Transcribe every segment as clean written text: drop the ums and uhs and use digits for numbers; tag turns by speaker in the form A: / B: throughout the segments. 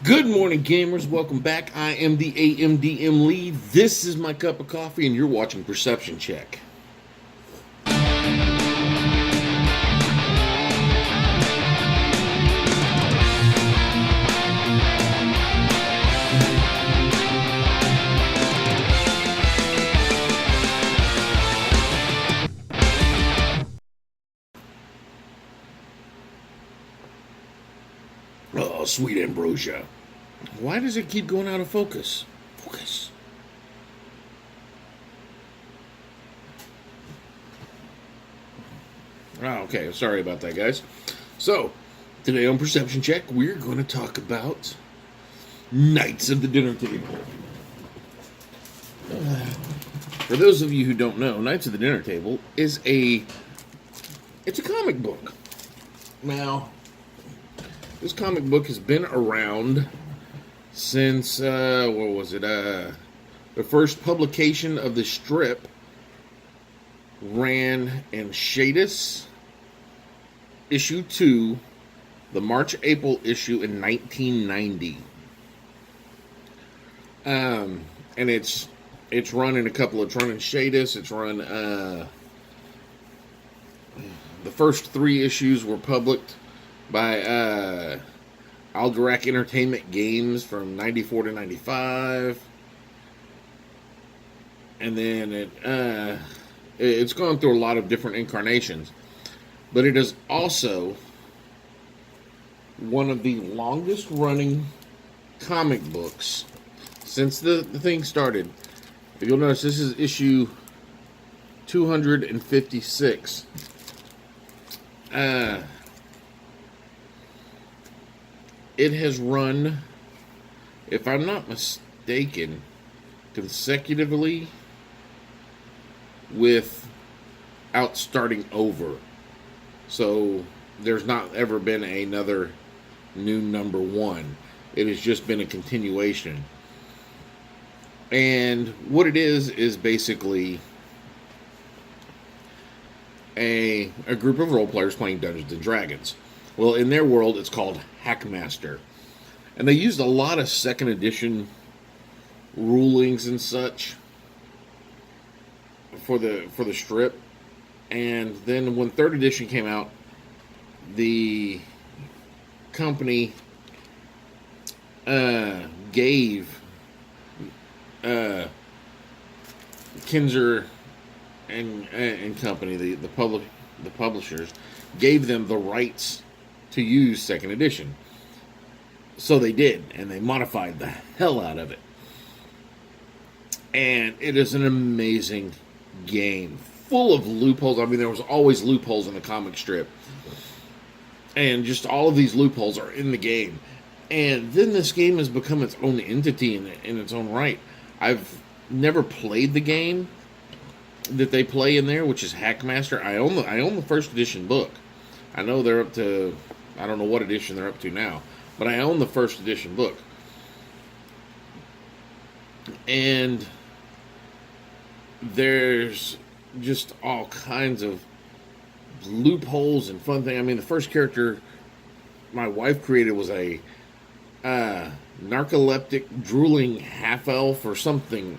A: Good morning, gamers. Welcome back. I am the AMDM lead. This is my cup of coffee, and you're watching Perception Check. Oh, sweet ambrosia. Why does it keep going out of focus? Focus. Oh, okay. Sorry about that, guys. So, today on Perception Check, we're going to talk about Knights of the Dinner Table. For those of you who don't know, Knights of the Dinner Table is it's a comic book. Now, this comic book has been around since, what was it? The first publication of the strip ran in Shadis issue 2, the March-April issue in 1990. And it's run in it's run in Shadis, it's run, the first 3 issues were published by Alderac Entertainment Games from 94 to 95. And then it's gone through a lot of different incarnations. But it is also one of the longest running comic books since the thing started. If you'll notice, this is issue 256. It has run, if I'm not mistaken, consecutively without starting over. So there's not ever been another new number 1. It has just been a continuation. And what it is basically a group of role players playing Dungeons and Dragons. Well, in their world, it's called Hackmaster. And they used a lot of second edition rulings and such for the strip. And then when 3rd edition came out, the company gave Kinzer and company, the publishers, gave them the rights to use 2nd edition. So they did, and they modified the hell out of it. And it is an amazing game, full of loopholes. I mean, there was always loopholes in the comic strip. And just all of these loopholes are in the game. And then this game has become its own entity in its own right. I've never played the game that they play in there, which is Hackmaster. I own the 1st edition book. I know they're up to, I don't know what edition they're up to now, but I own the 1st edition book. And there's just all kinds of loopholes and fun things. I mean, the first character my wife created was a narcoleptic drooling half-elf or something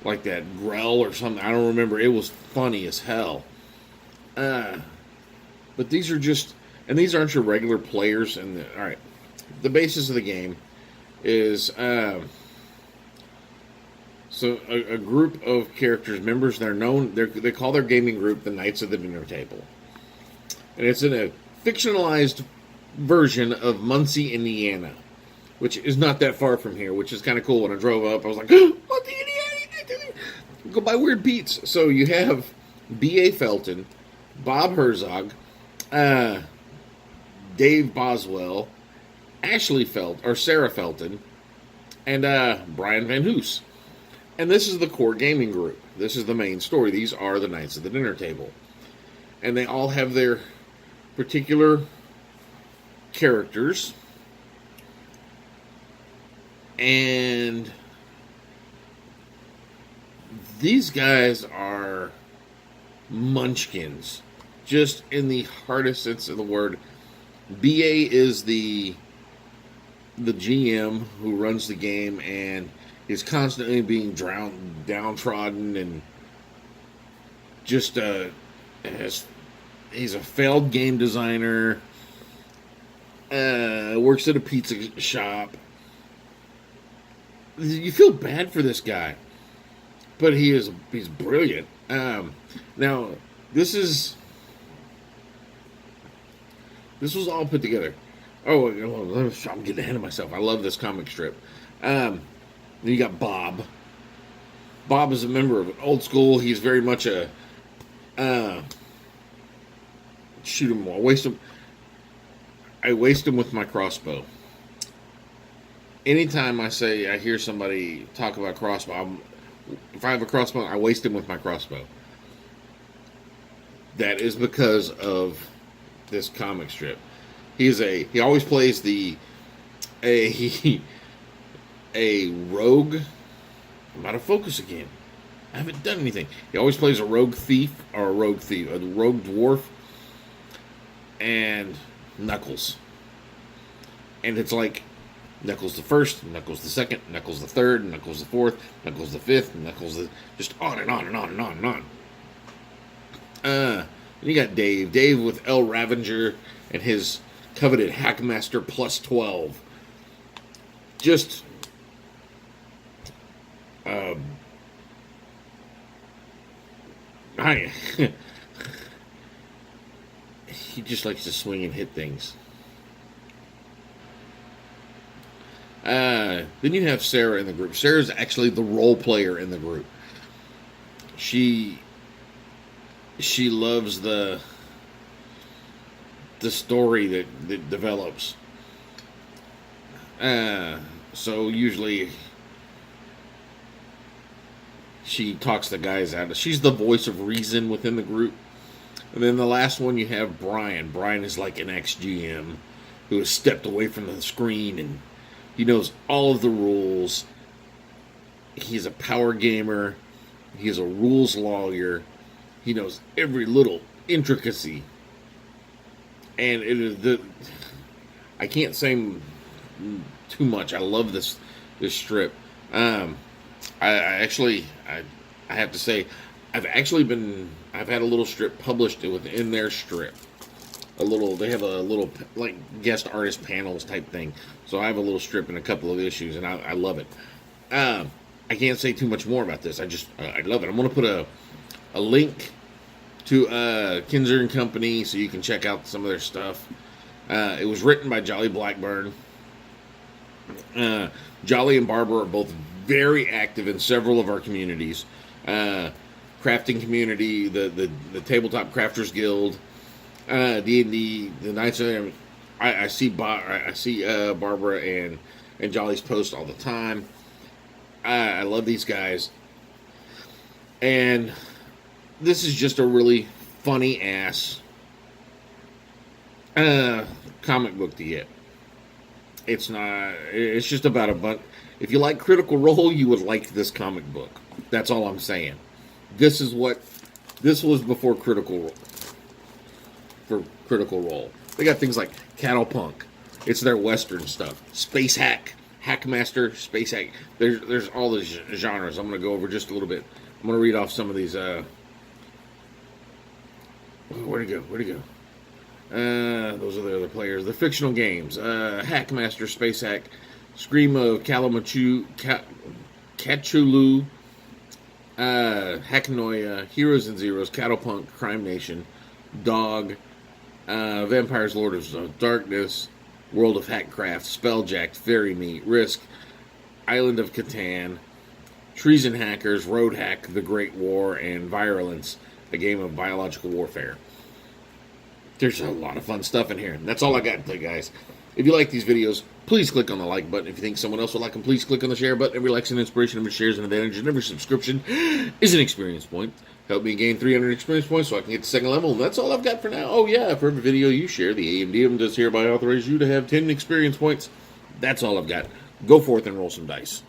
A: like that, Grell or something. I don't remember. It was funny as hell. But these are just, and these aren't your regular players. And all right, the basis of the game is so a group of characters, members. They call their gaming group the Knights of the Dinner Table, and it's in a fictionalized version of Muncie, Indiana, which is not that far from here, which is kind of cool. When I drove up, I was like, Muncie, Indiana! Go buy Weird Beats. So you have B.A. Felton, Bob Herzog, Dave Boswell, Sarah Felton, and Brian Van Hoos. And this is the core gaming group. This is the main story. These are the Knights of the Dinner Table. And they all have their particular characters. And these guys are munchkins, just in the hardest sense of the word. BA is the the GM who runs the game and is constantly being downtrodden, and just he's a failed game designer, works at a pizza shop. You feel bad for this guy, but he's brilliant. Now this was all put together. Oh, I'm getting ahead of myself. I love this comic strip. Then you got Bob. Bob is a member of Old School. He's very much a shoot him all. I waste him with my crossbow. Anytime I hear somebody talk about crossbow, if I have a crossbow, I waste him with my crossbow. That is because of this comic strip. He always plays a rogue. I'm out of focus again. I haven't done anything. He always plays a rogue thief, a rogue dwarf, and Knuckles. And it's like Knuckles the first, Knuckles the second, Knuckles the third, Knuckles the fourth, Knuckles the fifth, just on and on and on and on and on. You got Dave with El Ravenger and his coveted Hackmaster plus 12. Just he just likes to swing and hit things. Then you have Sarah in the group. Sarah's actually the role player in the group. She loves the story that develops. So usually she talks the guys out. She's the voice of reason within the group. And then the last one you have Brian. Brian is like an ex-GM who has stepped away from the screen, and he knows all of the rules. He's a power gamer. He's a rules lawyer. He knows every little intricacy. And it is I can't say too much. I love this strip. I have to say, I've had a little strip published within their strip. They have a little like guest artist panels type thing. So I have a little strip in a couple of issues, and I love it. I can't say too much more about this. I love it. I'm going to put a link to Kinzer and Company so you can check out some of their stuff. It was written by Jolly Blackburn. Jolly and Barbara are both very active in several of our communities. Crafting community, the Tabletop Crafters Guild, D&D, the Knights of... I see Barbara and Jolly's post all the time. I love these guys. And this is just a really funny ass comic book to get. It's just about a bunch. If you like Critical Role, you would like this comic book. That's all I'm saying. This was before Critical Role. They got things like Cattle Punk. It's their Western stuff. Space Hack, Hackmaster, Space Hack. There's all the genres. I'm going to go over just a little bit. I'm going to read off some of these. Where'd it go? Those are the other players. The fictional games. Hackmaster, Space Hack, Scream of Calamachu, Cthulhu, Hacknoia, Heroes and Zeros, Cattle Punk, Crime Nation, Dog, Vampires, Lord of Darkness, World of Hackcraft, Spelljacked, Fairy Meat, Risk, Island of Catan, Treason Hackers, Road Hack, The Great War, and Virulence, a game of biological warfare. There's a lot of fun stuff in here. And that's all I got to play, guys. If you like these videos, please click on the like button. If you think someone else would like them, please click on the share button. Every like's an inspiration, every share's an advantage, and every subscription is an experience point. Help me gain 300 experience points so I can get to second level. And that's all I've got for now. Oh yeah, for every video you share, the AMDM does hereby authorize you to have 10 experience points. That's all I've got. Go forth and roll some dice.